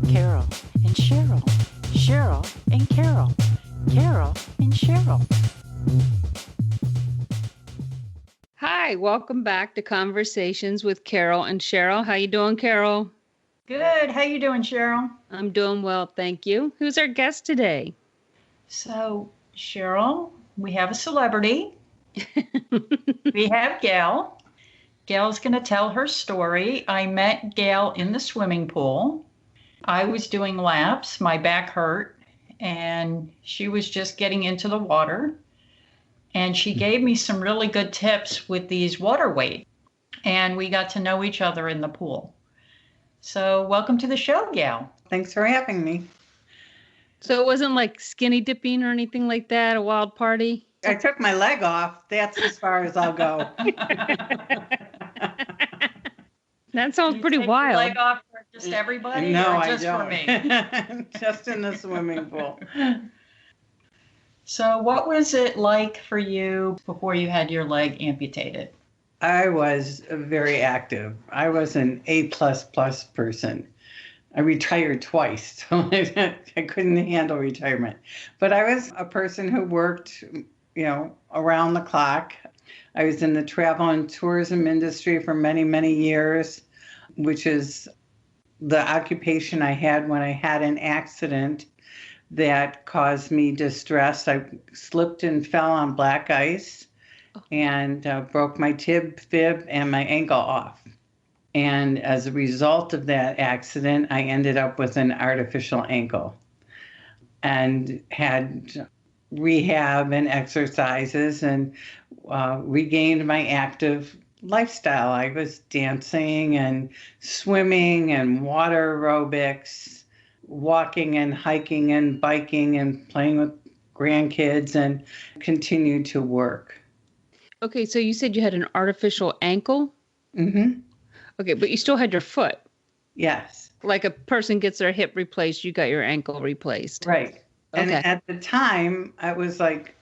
Carol and Cheryl, Cheryl and Carol, Carol and Cheryl. Hi, welcome back to Conversations with Carol and Cheryl. How you doing, Carol? Good. How you doing, Cheryl? I'm doing well, thank you. Who's our guest today? So, Cheryl, we have a celebrity. We have Gail. Gail's going to tell her story. I met Gail in the swimming pool. I was doing laps. My back hurt, and she was just getting into the water. And she gave me some really good tips with these water weights. And we got to know each other in the pool. So welcome to the show, Gail. Thanks for having me. So it wasn't like skinny dipping or anything like that, a wild party? I took my leg off. That's as far as I'll go. That sounds pretty take wild. Your leg off for just everybody? No, or just I for me? don't. Just in the swimming pool. So what was it like for you before you had your leg amputated? I was very active. I was an A++ person. I retired twice, so I couldn't handle retirement. But I was a person who worked, around the clock. I was in the travel and tourism industry for many, many years, which is the occupation I had when I had an accident that caused me distress. I slipped and fell on black ice and broke my tib, fib, and my ankle off. And as a result of that accident, I ended up with an artificial ankle and had rehab and exercises and regained my active lifestyle. I was dancing and swimming and water aerobics, walking and hiking and biking and playing with grandkids, and continued to work. Okay, so you said you had an artificial ankle? Mm-hmm. Okay, but you still had your foot. Yes. Like a person gets their hip replaced, you got your ankle replaced. Right. And Okay. at the time, I was like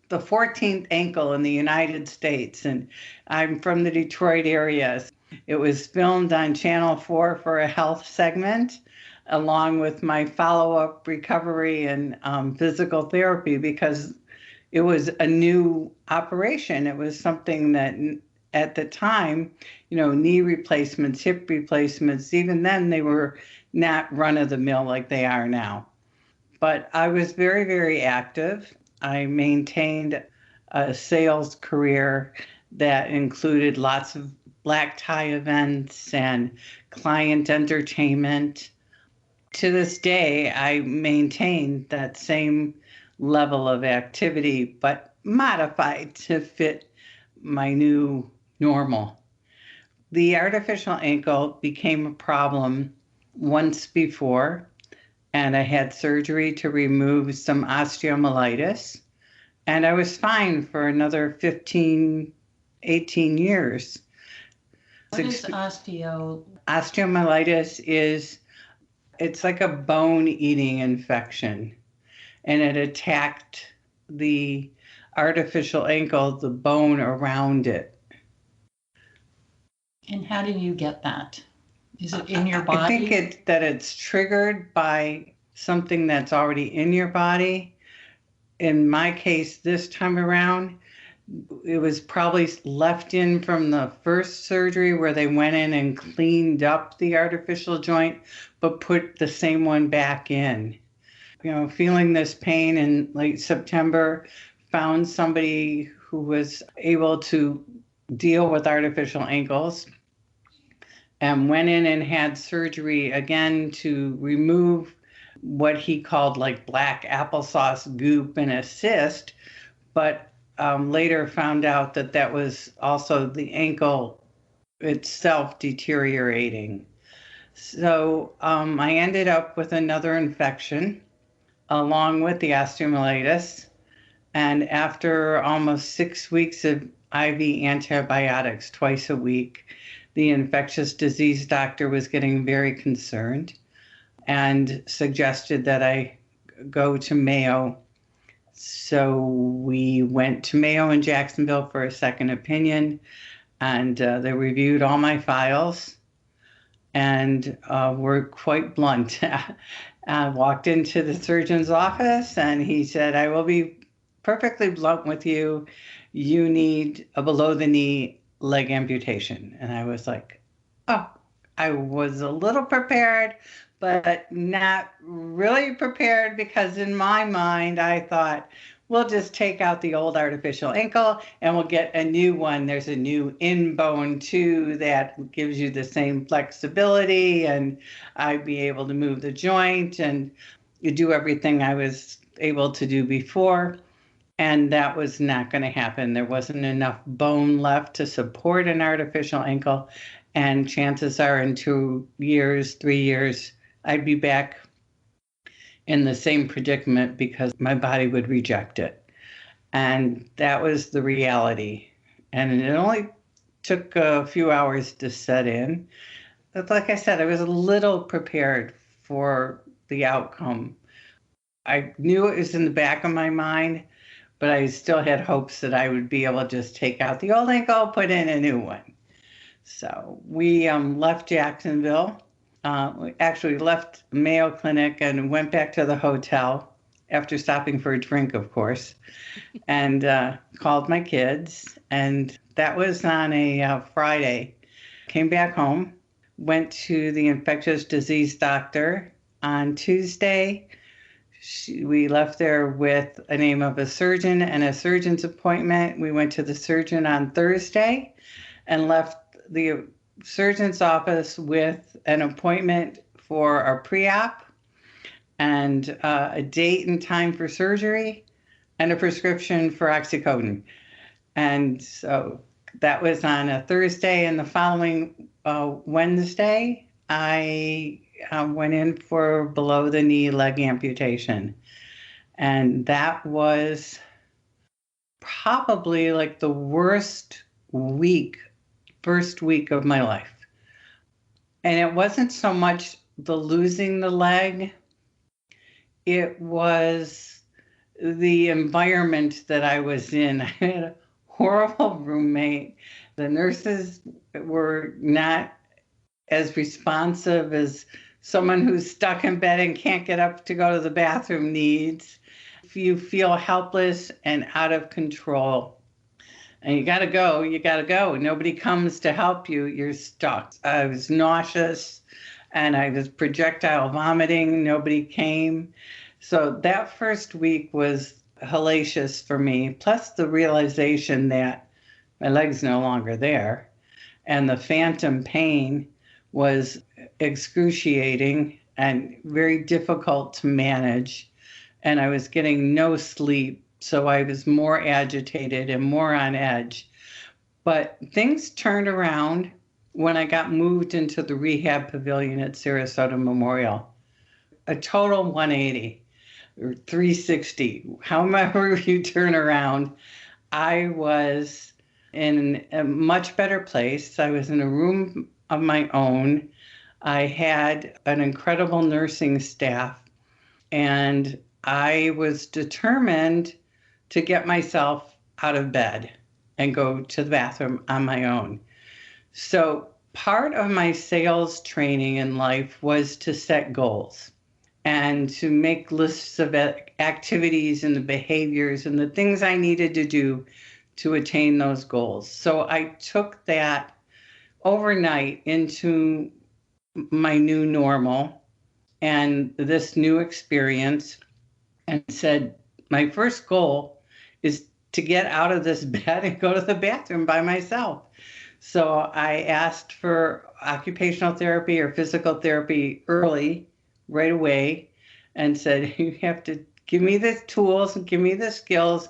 the 14th ankle in the United States, and I'm from the Detroit area. It was filmed on Channel 4 for a health segment, along with my follow-up recovery and physical therapy, because it was a new operation. It was something that at the time, knee replacements, hip replacements, even then they were not run-of-the-mill like they are now. But I was very, very active. I maintained a sales career that included lots of black tie events and client entertainment. To this day, I maintain that same level of activity, but modified to fit my new normal. The artificial ankle became a problem once before, and I had surgery to remove some osteomyelitis, and I was fine for another 15, 18 years. What is osteo? Osteomyelitis it's like a bone-eating infection, and it attacked the artificial ankle, the bone around it. And how do you get that? Is it in your body? I think it's triggered by something that's already in your body. In my case, this time around, it was probably left in from the first surgery where they went in and cleaned up the artificial joint, but put the same one back in. Feeling this pain in late September, found somebody who was able to deal with artificial ankles, and went in and had surgery again to remove what he called like black applesauce goop and a cyst, but later found out that was also the ankle itself deteriorating. So I ended up with another infection along with the osteomyelitis, and after almost 6 weeks of IV antibiotics twice a week, the infectious disease doctor was getting very concerned and suggested that I go to Mayo. So we went to Mayo in Jacksonville for a second opinion, and they reviewed all my files and were quite blunt. I walked into the surgeon's office and he said, I will be perfectly blunt with you. You need a below the knee leg amputation. And I was like, oh, I was a little prepared, but not really prepared, because in my mind, I thought, we'll just take out the old artificial ankle and we'll get a new one. There's a new in-bone too that gives you the same flexibility, and I'd be able to move the joint and you do everything I was able to do before. And that was not going to happen. There wasn't enough bone left to support an artificial ankle. And chances are in 2 years, 3 years, I'd be back in the same predicament because my body would reject it. And that was the reality. And it only took a few hours to set in. But like I said, I was a little prepared for the outcome. I knew it was in the back of my mind, but I still had hopes that I would be able to just take out the old ankle, put in a new one. So we left Jacksonville. We actually left Mayo Clinic and went back to the hotel after stopping for a drink, of course, and called my kids. And that was on a Friday. Came back home, went to the infectious disease doctor on Tuesday. We left there with a name of a surgeon and a surgeon's appointment. We went to the surgeon on Thursday and left the surgeon's office with an appointment for a pre-op and a date and time for surgery and a prescription for oxycodone. And so that was on a Thursday, and the following Wednesday, I went in for below the knee leg amputation. And that was probably like the worst first week of my life. And it wasn't so much the losing the leg, it was the environment that I was in. I had a horrible roommate. The nurses were not as responsive as someone who's stuck in bed and can't get up to go to the bathroom needs. If you feel helpless and out of control, and you got to go. Nobody comes to help you. You're stuck. I was nauseous and I was projectile vomiting. Nobody came. So that first week was hellacious for me. Plus the realization that my leg's no longer there. And the phantom pain was excruciating and very difficult to manage. And I was getting no sleep. So I was more agitated and more on edge. But things turned around when I got moved into the rehab pavilion at Sarasota Memorial. A total 180 or 360, however you turn around. I was in a much better place. I was in a room of my own. I had an incredible nursing staff, and I was determined to get myself out of bed and go to the bathroom on my own. So part of my sales training in life was to set goals and to make lists of activities and the behaviors and the things I needed to do to attain those goals. So I took that overnight into my new normal and this new experience and said, my first goal is to get out of this bed and go to the bathroom by myself. So I asked for occupational therapy or physical therapy early, right away, and said, you have to give me the tools and give me the skills,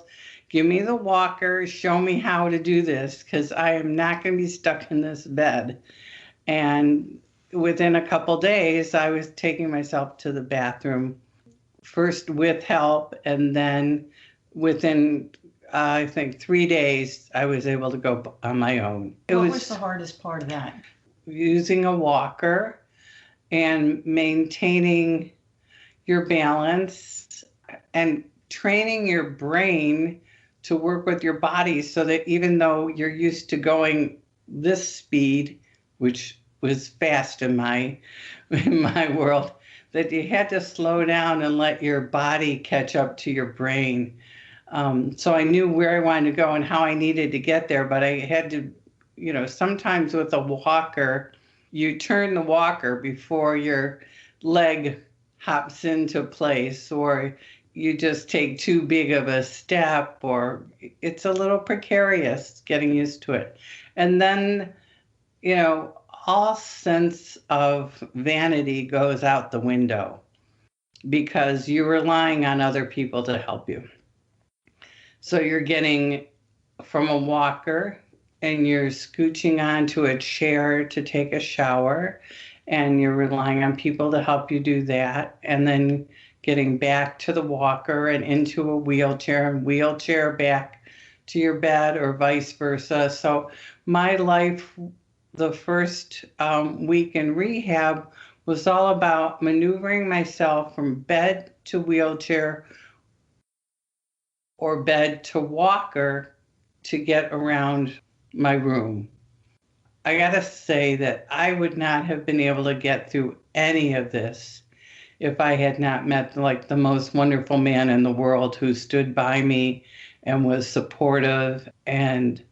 give me the walker, show me how to do this, because I am not going to be stuck in this bed. And within a couple days, I was taking myself to the bathroom, first with help, and then within, I think, 3 days, I was able to go on my own. What was the hardest part of that? Using a walker and maintaining your balance and training your brain to work with your body so that even though you're used to going this speed, which was fast in my world, that you had to slow down and let your body catch up to your brain. So I knew where I wanted to go and how I needed to get there, but I had to, sometimes with a walker, you turn the walker before your leg hops into place, or you just take too big of a step, or it's a little precarious getting used to it. And then, all sense of vanity goes out the window because you're relying on other people to help you. So you're getting from a walker and you're scooching onto a chair to take a shower, and you're relying on people to help you do that, and then getting back to the walker and into a wheelchair and wheelchair back to your bed, or vice versa. So my life, the first week in rehab, was all about maneuvering myself from bed to wheelchair or bed to walker to get around my room. I gotta say that I would not have been able to get through any of this if I had not met like the most wonderful man in the world who stood by me and was supportive and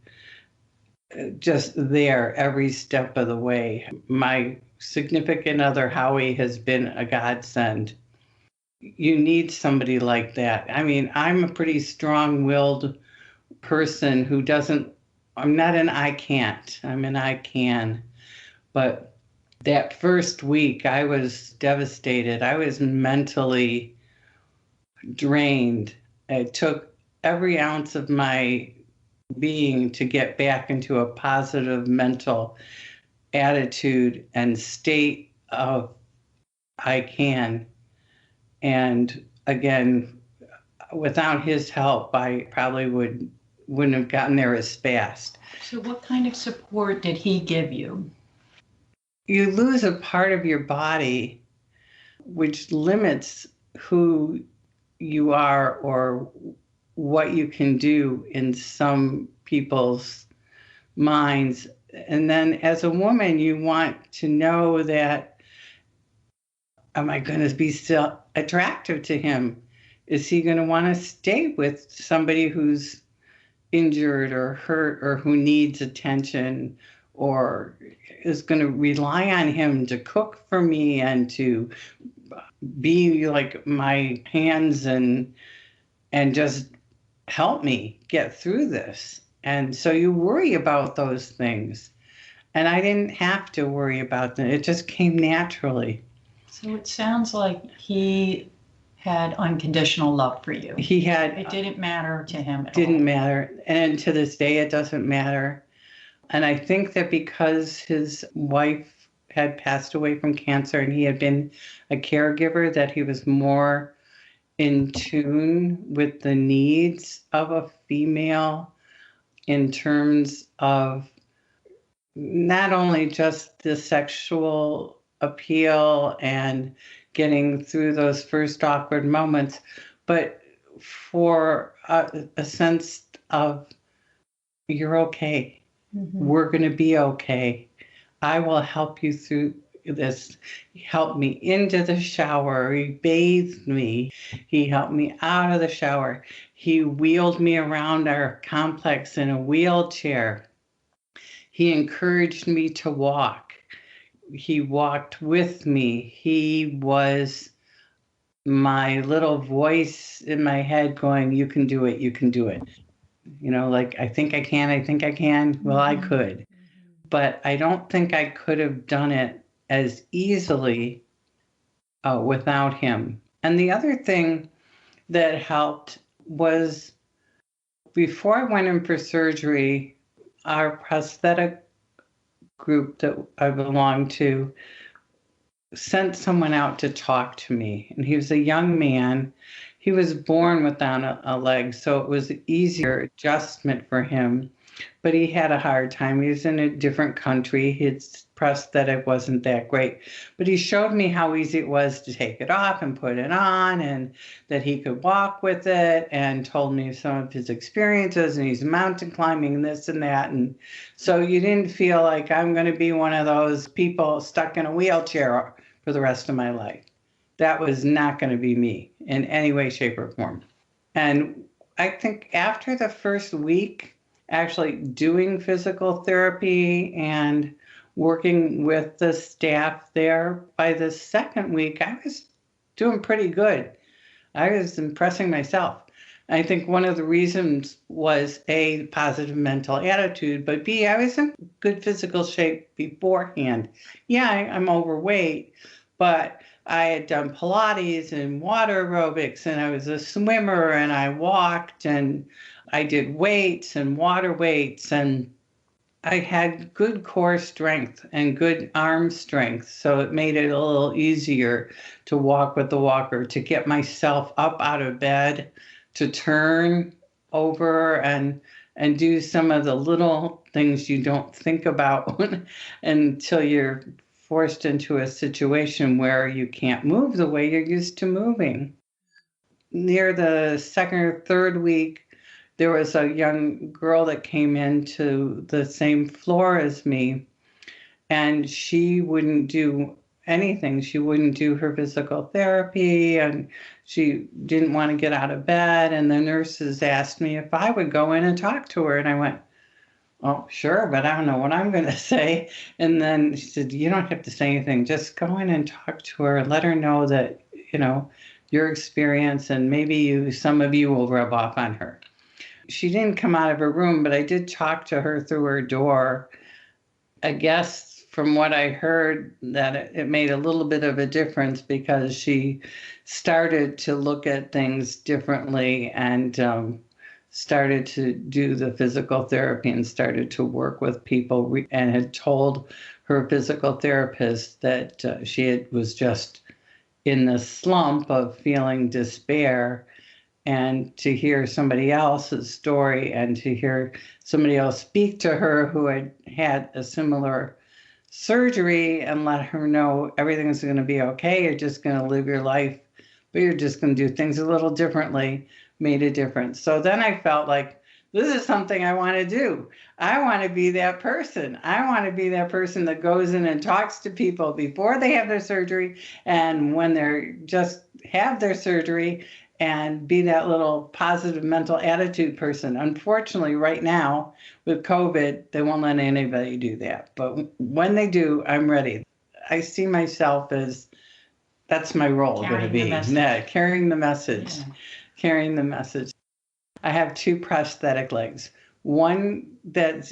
just there every step of the way. My significant other, Howie, has been a godsend. You need somebody like that. I mean, I'm a pretty strong-willed person who doesn't, I'm not an I can't, I'm an I can. But that first week, I was devastated. I was mentally drained. It took every ounce of my being to get back into a positive mental attitude and state of I can. And again, without his help, I probably wouldn't have gotten there as fast. So what kind of support did he give you? You lose a part of your body, which limits who you are or what you can do in some people's minds. And then as a woman, you want to know that, am I going to be still attractive to him? Is he going to want to stay with somebody who's injured or hurt or who needs attention, or is going to rely on him to cook for me and to be like my hands and just help me get through this? And so you worry about those things. And I didn't have to worry about them. It just came naturally. So it sounds like he had unconditional love for you. He had. It didn't matter to him at all. Didn't matter. And to this day, it doesn't matter. And I think that because his wife had passed away from cancer and he had been a caregiver, that he was more in tune with the needs of a female in terms of not only just the sexual appeal and getting through those first awkward moments, but for a sense of you're okay. Mm-hmm. We're going to be okay. I will help you through this. He helped me into the shower. He bathed me. He helped me out of the shower. He wheeled me around our complex in a wheelchair. He encouraged me to walk. He walked with me. He was my little voice in my head going, you can do it, you can do it. Like, I think I can. Well, I could. But I don't think I could have done it as easily without him. And the other thing that helped was before I went in for surgery, our prosthetic group that I belonged to sent someone out to talk to me. And he was a young man. He was born without a leg, so it was an easier adjustment for him. But he had a hard time. He was in a different country. His prosthetic wasn't that great. But he showed me how easy it was to take it off and put it on, and that he could walk with it, and told me some of his experiences, and he's mountain climbing this and that. And so you didn't feel like I'm going to be one of those people stuck in a wheelchair for the rest of my life. That was not going to be me in any way, shape, or form. And I think after the first week, actually doing physical therapy and working with the staff there, by the second week, I was doing pretty good. I was impressing myself. I think one of the reasons was A, positive mental attitude, but B, I was in good physical shape beforehand. Yeah, I'm overweight, but I had done Pilates and water aerobics, and I was a swimmer, and I walked, and I did weights and water weights, and I had good core strength and good arm strength. So it made it a little easier to walk with the walker, to get myself up out of bed, to turn over and do some of the little things you don't think about until you're forced into a situation where you can't move the way you're used to moving. Near the second or third week, there was a young girl that came into the same floor as me, and she wouldn't do anything. She wouldn't do her physical therapy, and she didn't want to get out of bed. And the nurses asked me if I would go in and talk to her. And I went, oh, sure, but I don't know what I'm going to say. And then she said, you don't have to say anything. Just go in and talk to her and let her know that, your experience, and maybe some of you will rub off on her. She didn't come out of her room, but I did talk to her through her door. I guess from what I heard, that it made a little bit of a difference, because she started to look at things differently, and started to do the physical therapy, and started to work with people, and had told her physical therapist that she was just in the slump of feeling despair. And to hear somebody else's story, and to hear somebody else speak to her who had had a similar surgery, and let her know everything's going to be okay. You're just going to live your life, but you're just going to do things a little differently, made a difference. So then I felt like, this is something I want to do. I want to be that person. I want to be that person that goes in and talks to people before they have their surgery, and when they're just have their surgery, and be that little positive mental attitude person. Unfortunately, right now with COVID, they won't let anybody do that. But when they do, I'm ready. I see myself as, that's my role going to be. Carrying the message. Yeah. Carrying the message. I have 2 prosthetic legs. One that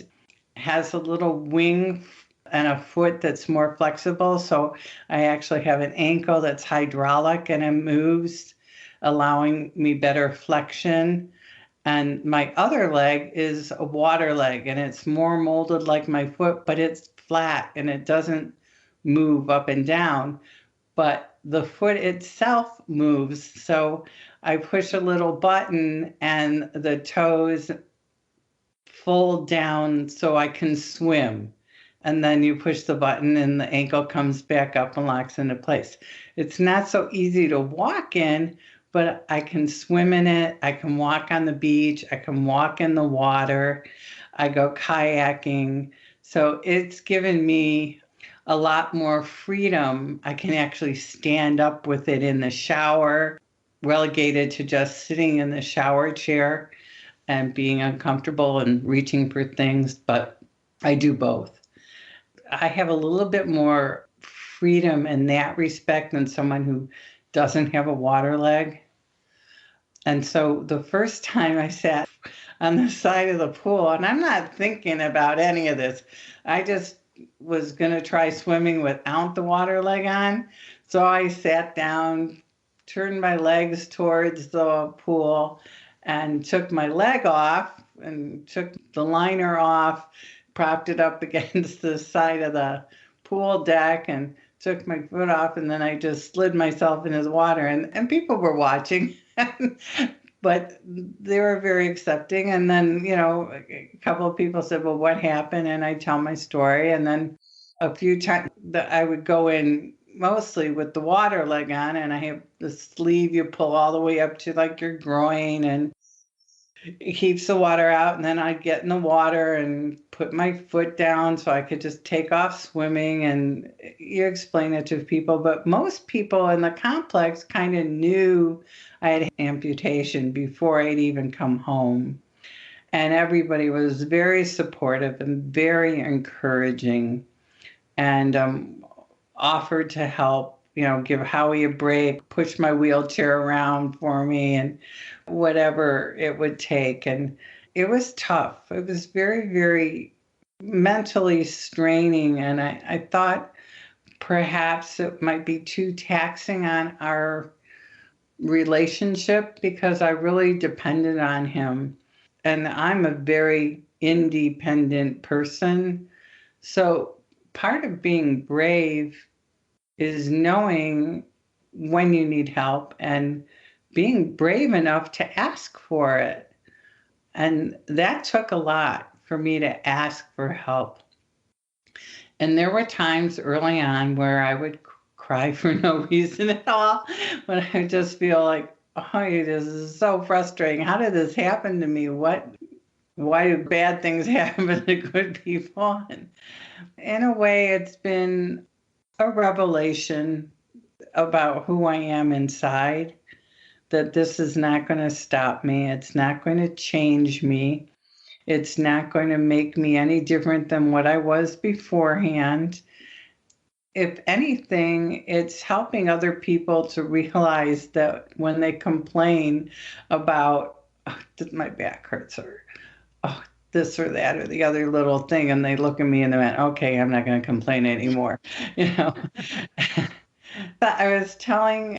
has a little wing and a foot that's more flexible. So I actually have an ankle that's hydraulic, and it moves, allowing me better flexion. And my other leg is a water leg, and it's more molded like my foot, but it's flat and it doesn't move up and down, but the foot itself moves. So I push a little button and the toes fold down so I can swim. And then you push the button and the ankle comes back up and locks into place. It's not so easy to walk in, but I can swim in it. I can walk on the beach. I can walk in the water. I go kayaking. So it's given me a lot more freedom. I can actually stand up with it in the shower, relegated to just sitting in the shower chair and being uncomfortable and reaching for things, but I do both. I have a little bit more freedom in that respect than someone who doesn't have a water leg. And so the first time I sat on the side of the pool, and I'm not thinking about any of this, I just was going to try swimming without the water leg on. So I sat down, turned my legs towards the pool, and took my leg off and took the liner off, propped it up against the side of the pool deck, and took my foot off, and then I just slid myself into the water, and people were watching, but they were very accepting. And then, a couple of people said, well, what happened? And I tell my story, and then a few times that I would go in mostly with the water leg on, and I have the sleeve you pull all the way up to like your groin, and it keeps the water out. And then I'd get in the water and put my foot down so I could just take off swimming. And you explain it to people, but most people in the complex kind of knew I had amputation before I'd even come home. And everybody was very supportive and very encouraging, and offered to help, give Howie a break, push my wheelchair around for me, and whatever it would take. And it was tough. It was very, very mentally straining. And I thought perhaps it might be too taxing on our relationship because I really depended on him. And I'm a very independent person. So part of being brave is knowing when you need help and being brave enough to ask for it. And that took a lot for me to ask for help. And there were times early on where I would cry for no reason at all, when I would just feel like, oh, this is so frustrating. How did this happen to me? Why do bad things happen to good people? And in a way, it's been a revelation about who I am inside, that this is not going to stop me. It's not going to change me. It's not going to make me any different than what I was beforehand. If anything, it's helping other people to realize that when they complain about, oh, my back hurts, or oh, this or that or the other little thing, and they look at me and they went, okay, I'm not going to complain anymore. But I was telling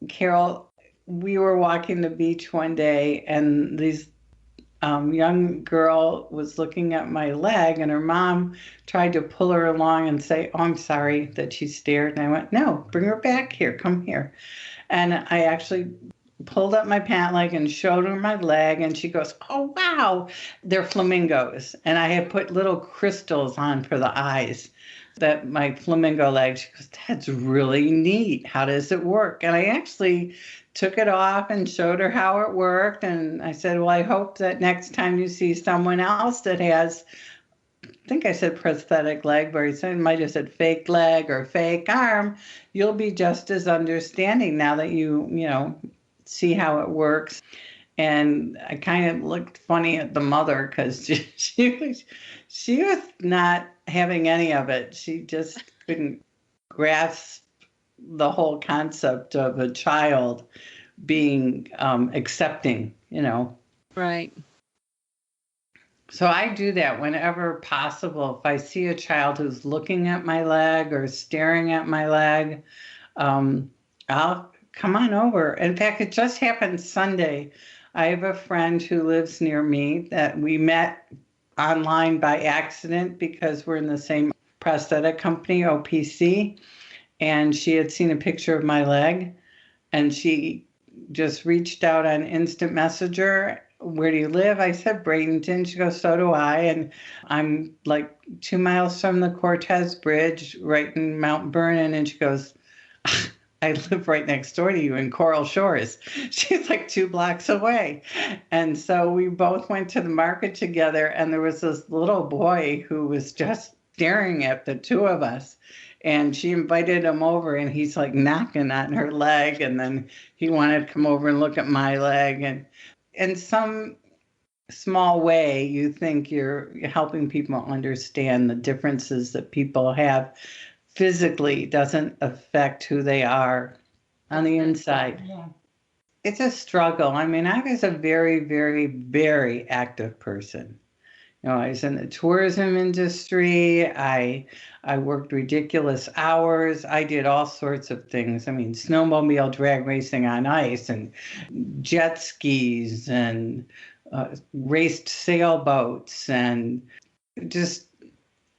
Carol, we were walking the beach one day, and this young girl was looking at my leg, and her mom tried to pull her along and say, oh, I'm sorry that she stared. And I went, no, bring her back here. Come here. And I actually pulled up my pant leg and showed her my leg, and she goes, oh, wow, they're flamingos. And I had put little crystals on for the eyes, that my flamingo leg. She goes, that's really neat. How does it work? And I actually took it off and showed her how it worked. And I said, well, I hope that next time you see someone else that has, I think I said prosthetic leg, but he might have said fake leg or fake arm, you'll be just as understanding now that you see how it works. And I kind of looked funny at the mother because she was not having any of it. She just couldn't grasp the whole concept of a child being accepting, Right. So I do that whenever possible. If I see a child who's looking at my leg or staring at my leg, I'll come on over. In fact, it just happened Sunday. I have a friend who lives near me that we met online by accident because we're in the same prosthetic company, OPC, and she had seen a picture of my leg, and she just reached out on Instant Messenger. Where do you live? I said Bradenton. She goes, so do I. And I'm like 2 miles from the Cortez Bridge, right in Mount Vernon. And she goes, I live right next door to you in Coral Shores. She's like 2 blocks away. And so we both went to the market together, and there was this little boy who was just staring at the two of us. And she invited him over, and he's like knocking on her leg. And then he wanted to come over and look at my leg. And in some small way, you think you're helping people understand the differences that people have physically doesn't affect who they are on the inside. Yeah. It's a struggle. I mean, I was a very, very, very active person. I was in the tourism industry. I worked ridiculous hours. I did all sorts of things. I mean, snowmobile drag racing on ice and jet skis and raced sailboats, and just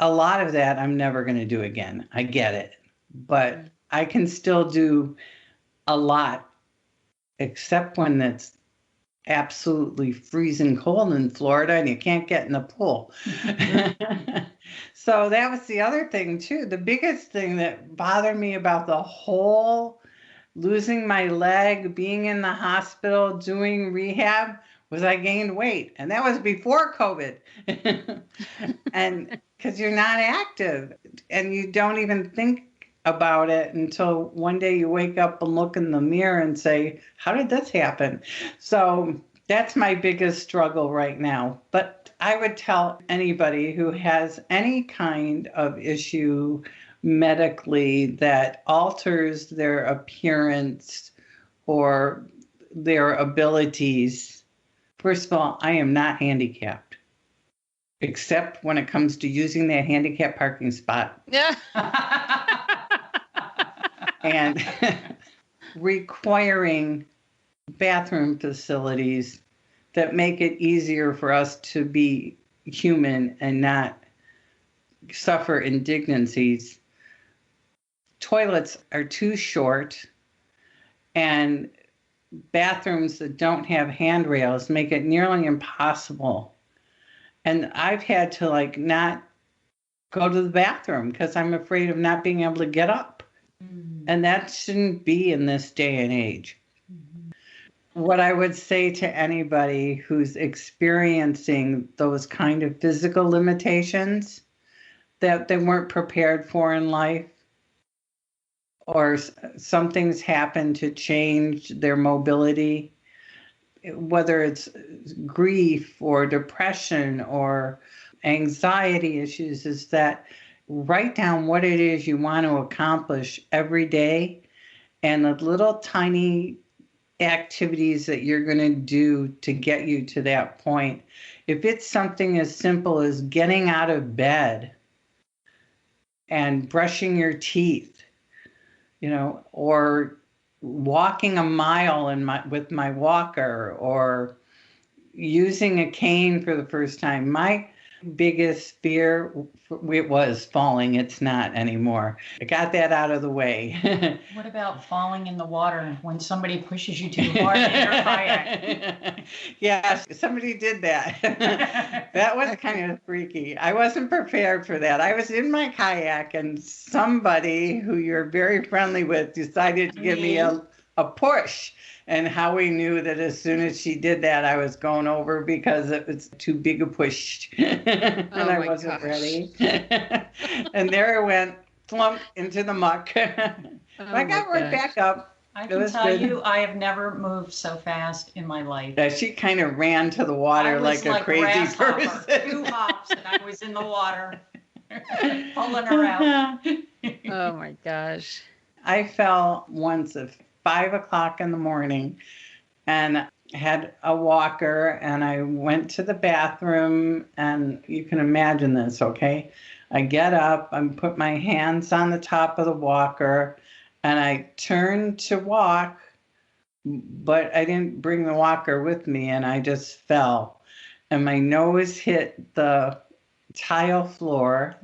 a lot of that I'm never going to do again. I get it. But I can still do a lot, except when it's absolutely freezing cold in Florida and you can't get in the pool. So that was the other thing too. The biggest thing that bothered me about the whole losing my leg, being in the hospital, doing rehab, was I gained weight. And that was before COVID. And because you're not active and you don't even think about it until one day you wake up and look in the mirror and say, how did this happen? So that's my biggest struggle right now. But I would tell anybody who has any kind of issue medically that alters their appearance or their abilities. First of all, I am not handicapped, except when it comes to using that handicap parking spot. Yeah. And requiring bathroom facilities that make it easier for us to be human and not suffer indignities. Toilets are too short, and bathrooms that don't have handrails make it nearly impossible. And I've had to not go to the bathroom because I'm afraid of not being able to get up. And that shouldn't be in this day and age. What I would say to anybody who's experiencing those kind of physical limitations that they weren't prepared for in life, or something's happened to change their mobility, whether it's grief or depression or anxiety issues, is that write down what it is you want to accomplish every day and the little tiny activities that you're going to do to get you to that point. If it's something as simple as getting out of bed and brushing your teeth, or walking a mile with my walker, or using a cane for the first time. My biggest fear, it was falling. It's not anymore. I got that out of the way. What about falling in the water when somebody pushes you too hard in your kayak? Yes, somebody did that. That was kind of freaky. I wasn't prepared for that. I was in my kayak and somebody who you're very friendly with decided to give me a push. And Howie knew that as soon as she did that, I was going over because it was too big a push. And I wasn't ready. And there I went, plump into the muck. I got right back up. I can tell you, I have never moved so fast in my life. Yeah, she kind of ran to the water like a crazy person. 2 hops and I was in the water, pulling her out. Oh my gosh. I fell once at 5 o'clock in the morning and had a walker, and I went to the bathroom, and you can imagine this, okay? I get up, I put my hands on the top of the walker, and I turned to walk, but I didn't bring the walker with me, and I just fell. And my nose hit the tile floor.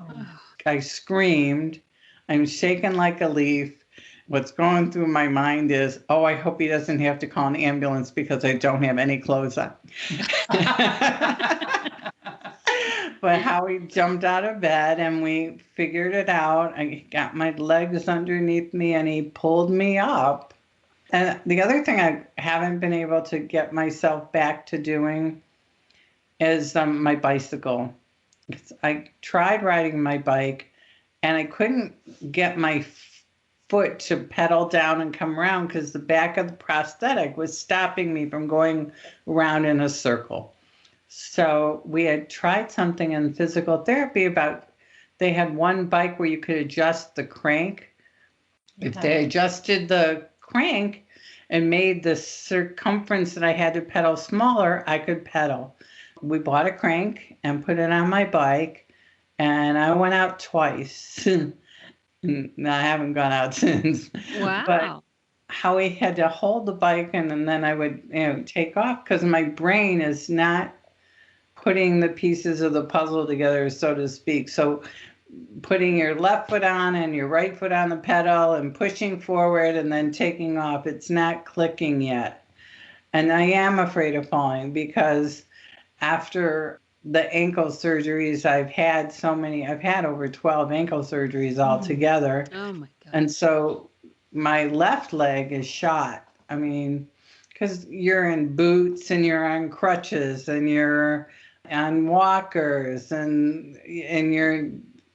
I screamed. I'm shaking like a leaf. What's going through my mind is, oh, I hope he doesn't have to call an ambulance because I don't have any clothes on. But Howie jumped out of bed and we figured it out. I got my legs underneath me and he pulled me up. And the other thing I haven't been able to get myself back to doing is my bicycle. I tried riding my bike and I couldn't get my foot to pedal down and come around because the back of the prosthetic was stopping me from going around in a circle. So we had tried something in physical therapy they had one bike where you could adjust the crank. If they adjusted the crank and made the circumference that I had to pedal smaller, I could pedal. We bought a crank and put it on my bike, and I went out twice. I haven't gone out since. Wow. But Howie had to hold the bike and then I would take off because my brain is not putting the pieces of the puzzle together, so to speak. So putting your left foot on and your right foot on the pedal and pushing forward and then taking off, it's not clicking yet. And I am afraid of falling because after the ankle surgeries I've had I've had over 12 ankle surgeries altogether. Oh my God. And so my left leg is shot. I mean, because you're in boots and you're on crutches and you're on walkers and you're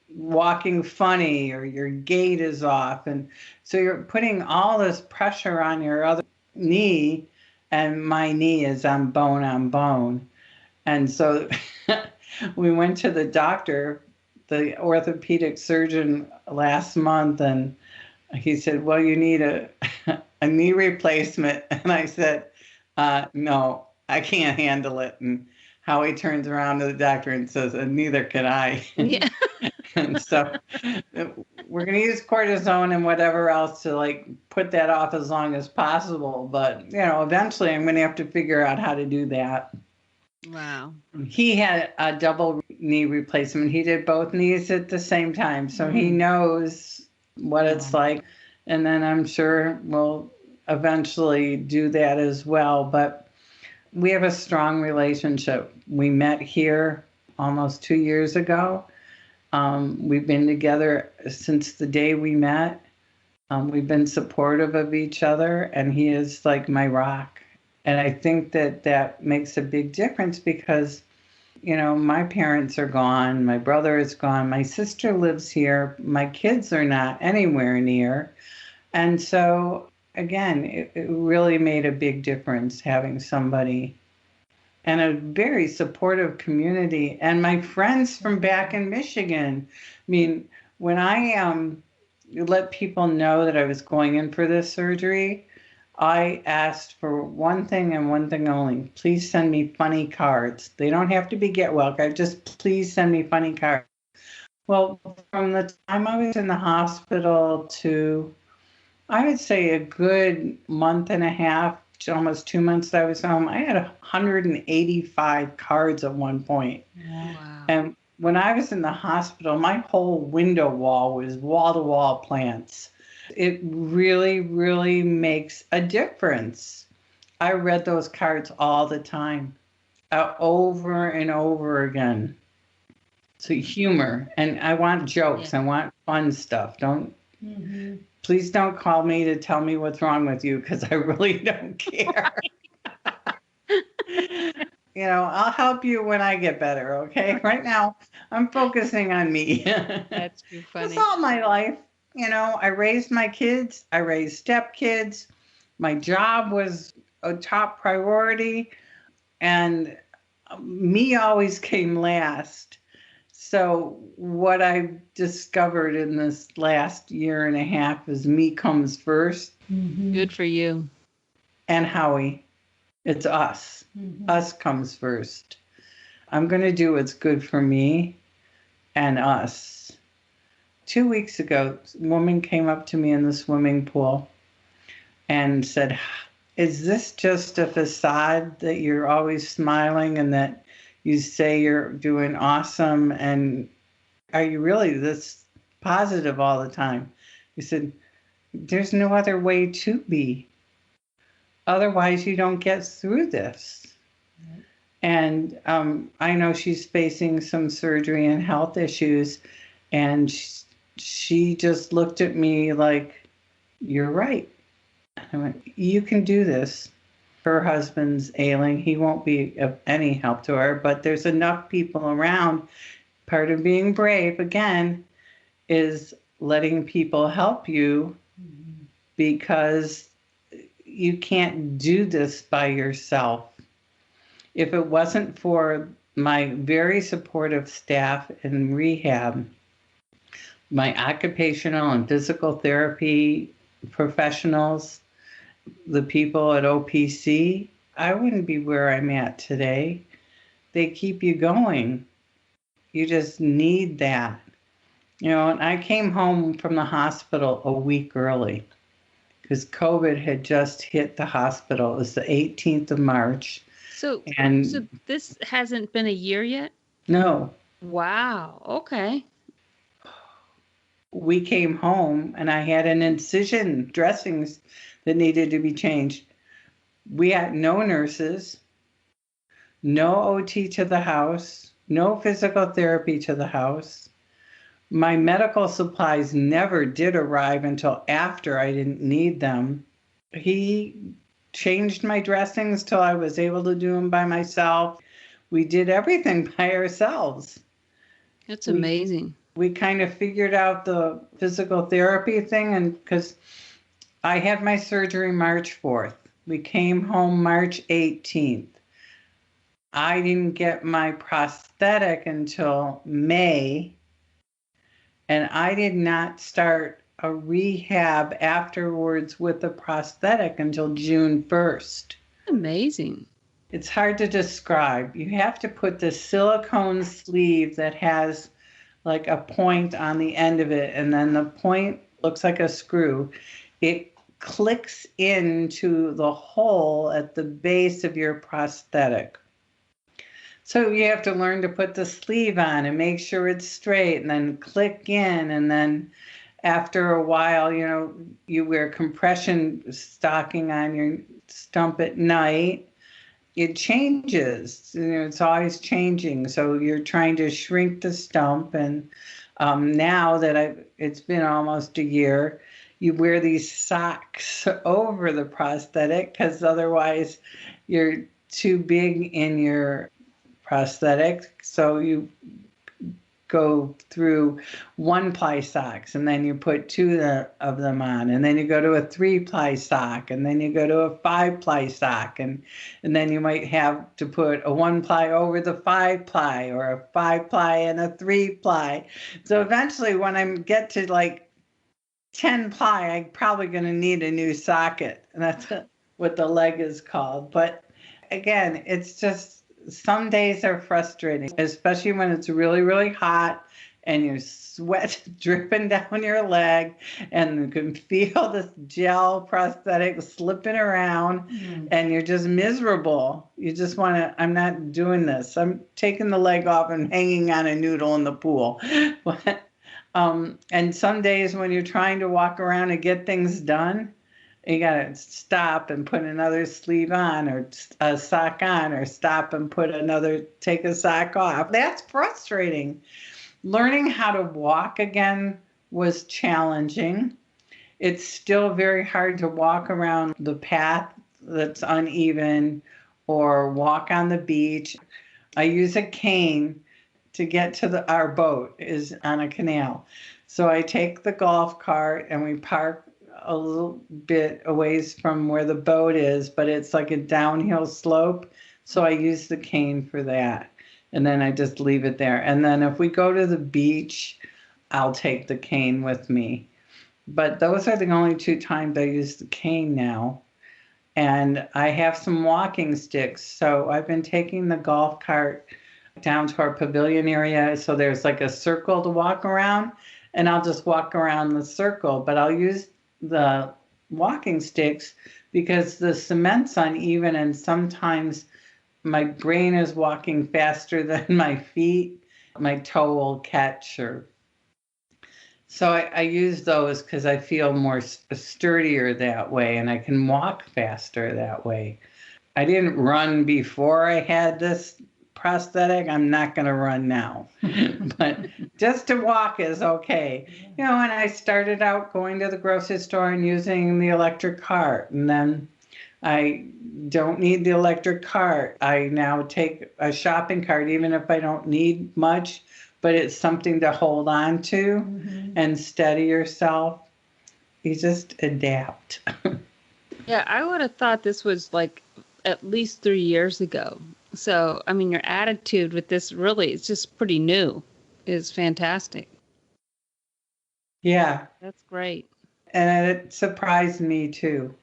walking funny or your gait is off. And so you're putting all this pressure on your other knee, and my knee is on bone. And so we went to the doctor, the orthopedic surgeon last month, and he said, well, you need a knee replacement. And I said, no, I can't handle it. And Howie turns around to the doctor and says, neither can I. Yeah. And so we're going to use cortisone and whatever else to like put that off as long as possible. But, eventually I'm going to have to figure out how to do that. Wow. He had a double knee replacement. He did both knees at the same time. So he knows what it's like. And then I'm sure we'll eventually do that as well. But we have a strong relationship. We met here almost 2 years ago. We've been together since the day we met. We've been supportive of each other, and he is like my rock. And I think that makes a big difference because, my parents are gone, my brother is gone, my sister lives here, my kids are not anywhere near. And so, again, it really made a big difference having somebody and a very supportive community. And my friends from back in Michigan, I mean, when I let people know that I was going in for this surgery, I asked for one thing and one thing only. Please send me funny cards. They don't have to be get well cards, just please send me funny cards. Well, from the time I was in the hospital to, I would say a good month and a half, almost 2 months that I was home, I had 185 cards at one point. Wow. And when I was in the hospital, my whole window wall was wall-to-wall plants. It really, really makes a difference. I read those cards all the time, over and over again. So humor, and I want jokes. I want fun stuff. Please don't call me to tell me what's wrong with you, because I really don't care. I'll help you when I get better, okay? Right now, I'm focusing on me. That's too funny. That's all my life. I raised my kids. I raised stepkids. My job was a top priority. And me always came last. So what I've discovered in this last year and a half is me comes first. Good for you. And Howie. It's us. Us comes first. I'm going to do what's good for me and us. 2 weeks ago, a woman came up to me in the swimming pool and said, is this just a facade that you're always smiling and that you say you're doing awesome? And are you really this positive all the time? He said, there's no other way to be. Otherwise, you don't get through this. And I know she's facing some surgery and health issues. And she just looked at me like, you're right. I went, you can do this. Her husband's ailing. He won't be of any help to her, but there's enough people around. Part of being brave, again, is letting people help you because you can't do this by yourself. If it wasn't for my very supportive staff in rehab, my occupational and physical therapy professionals, the people at OPC, I wouldn't be where I'm at today. They keep you going. You just need that. And I came home from the hospital a week early because COVID had just hit the hospital. It was the 18th of March. So this hasn't been a year yet? No. Wow. Okay. We came home and I had an incision dressings that needed to be changed. We had no nurses, no OT to the house. no physical therapy to the house. My medical supplies never did arrive until after I didn't need them. He changed my dressings till I was able to do them by myself. We did everything by ourselves. That's amazing. We kind of figured out the physical therapy thing, and because I had my surgery March 4th. We came home March 18th. I didn't get my prosthetic until May, and I did not start a rehab afterwards with the prosthetic until June 1st. Amazing. It's hard to describe. You have to put the silicone sleeve that has like a point on the end of it, and then the point looks like a screw. It clicks into the hole at the base of your prosthetic. So you have to learn to put the sleeve on and make sure it's straight, and then click in, and then after a while, you wear compression stocking on your stump at night. It changes. It's always changing. So you're trying to shrink the stump, and now that it's been almost a year, you wear these socks over the prosthetic because otherwise you're too big in your prosthetic. So you go through 1-ply socks, and then you put 2 of them on, and then you go to a 3-ply sock, and then you go to a 5-ply sock, and then you might have to put a 1-ply over the 5-ply, or a 5-ply and a 3-ply. So eventually when I get to like 10-ply, I'm probably going to need a new socket, and that's what the leg is called. But again, it's just, some days are frustrating, especially when it's really, really hot and your sweat dripping down your leg, and you can feel this gel prosthetic slipping around, and you're just miserable. You just want to, I'm not doing this. I'm taking the leg off and hanging on a noodle in the pool. And some days when you're trying to walk around and get things done, you got to stop and put another sleeve on, or a sock on, or stop and take a sock off. That's frustrating. Learning how to walk again was challenging. It's still very hard to walk around the path that's uneven or walk on the beach. I use a cane to get to our boat is on a canal. So I take the golf cart and we park a little bit a ways from where the boat is, but it's like a downhill slope. So I use the cane for that. And then I just leave it there. And then if we go to the beach, I'll take the cane with me. But those are the only 2 times I use the cane now. And I have some walking sticks. So I've been taking the golf cart down to our pavilion area. So there's like a circle to walk around, and I'll just walk around the circle, but I'll use the walking sticks because the cement's uneven, and sometimes my brain is walking faster than my feet. My toe will catch, so I use those because I feel more sturdier that way, and I can walk faster that way. I didn't run before I had this prosthetic. I'm not going to run now, but just to walk is okay. And I started out going to the grocery store and using the electric cart, and then I don't need the electric cart. I now take a shopping cart, even if I don't need much, but it's something to hold on to and steady yourself. You just adapt. Yeah, I would have thought this was like at least 3 years ago. So, I mean, your attitude with this really is just pretty new. Is fantastic. Yeah. That's great. And it surprised me too.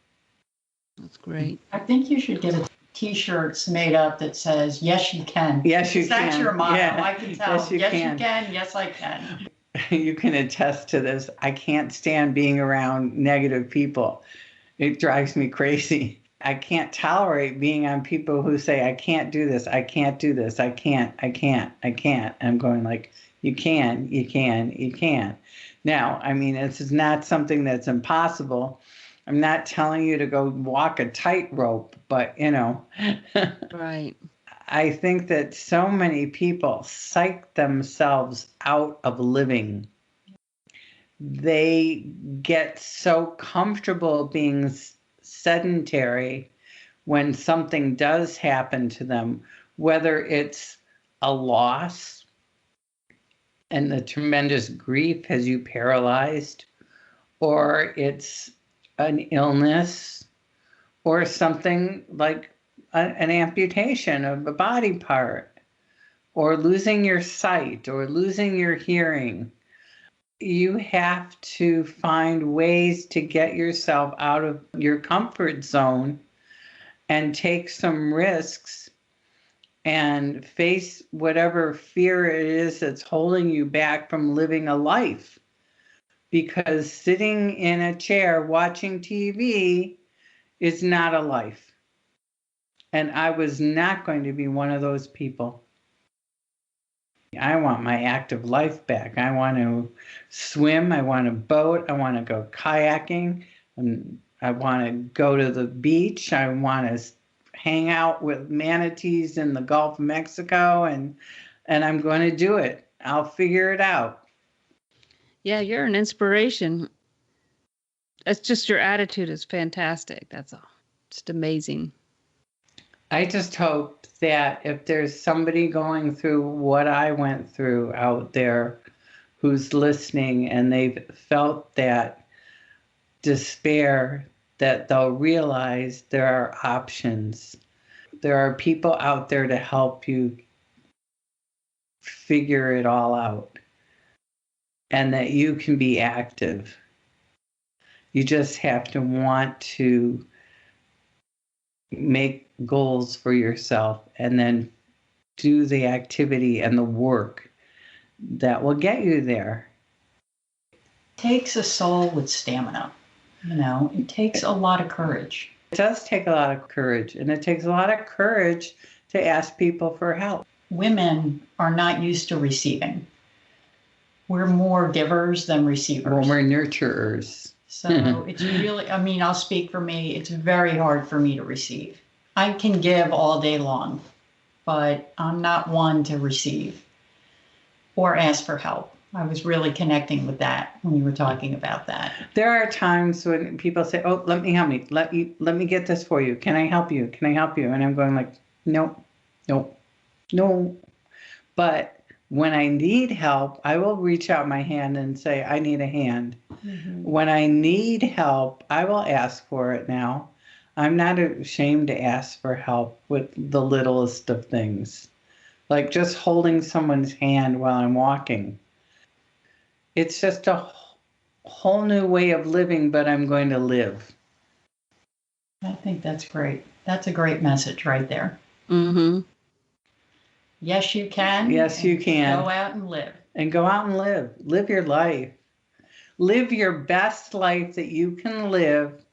That's great. I think you should get T-shirts made up that says, "Yes, you can." Yes, you can. That's your motto. Yeah. I can tell. Yes, you yes can. You can. Yes, I can. You can attest to this. I can't stand being around negative people. It drives me crazy. I can't tolerate being on people who say, I can't do this, I can't do this, I can't. And I'm going like, you can. Now, I mean, this is not something that's impossible. I'm not telling you to go walk a tightrope, but Right. I think that so many people psych themselves out of living. They get so comfortable being sedentary when something does happen to them, whether it's a loss and the tremendous grief has you paralyzed, or it's an illness, or something like an amputation of a body part, or losing your sight, or losing your hearing. You have to find ways to get yourself out of your comfort zone and take some risks and face whatever fear it is that's holding you back from living a life. Because sitting in a chair watching TV is not a life. And I was not going to be one of those people. I want my active life back. I want to swim. I want to boat. I want to go kayaking. I want to go to the beach. I want to hang out with manatees in the Gulf of Mexico, and I'm going to do it. I'll figure it out. Yeah, you're an inspiration. It's just your attitude is fantastic. That's all. Just amazing. I just hope that if there's somebody going through what I went through out there who's listening and they've felt that despair, that they'll realize there are options. There are people out there to help you figure it all out, and that you can be active. You just have to want to make goals for yourself and then do the activity and the work that will get you there. It takes a soul with stamina. It takes a lot of courage. It does take a lot of courage, and it takes a lot of courage to ask people for help. Women are not used to receiving. We're more givers than receivers. Well, we're nurturers. So it's really, I'll speak for me. It's very hard for me to receive. I can give all day long, but I'm not one to receive or ask for help. I was really connecting with that when you were talking about that. There are times when people say, "Oh, let me help me. Let me get this for you. Can I help you? Can I help you?" And I'm going like, "No. But when I need help, I will reach out my hand and say, I need a hand. Mm-hmm. When I need help, I will ask for it now. I'm not ashamed to ask for help with the littlest of things, like just holding someone's hand while I'm walking. It's just a whole new way of living, but I'm going to live. I think that's great. That's a great message right there. Mm-hmm. Yes, you can. Yes, you can. Go out and live. And go out and live. Live your life. Live your best life that you can live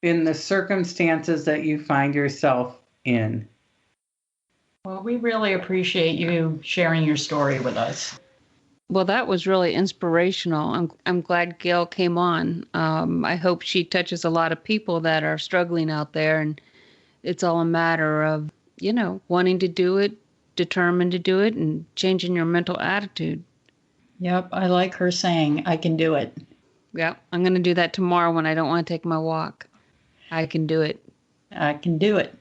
in the circumstances that you find yourself in. Well, we really appreciate you sharing your story with us. Well, that was really inspirational. I'm glad Gail came on. I hope she touches a lot of people that are struggling out there, and it's all a matter of, wanting to do it, determined to do it, and changing your mental attitude. Yep, I like her saying, I can do it. Yep, I'm going to do that tomorrow when I don't want to take my walk. I can do it. I can do it.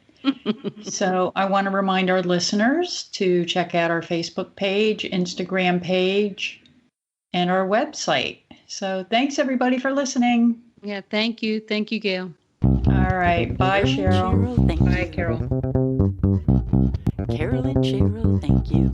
So I want to remind our listeners to check out our Facebook page, Instagram page, and our website. So thanks, everybody, for listening. Yeah, thank you. Thank you, Gail. All right. Bye, Cheryl. Thank Bye, you. Carol. Carol and Cheryl, thank you.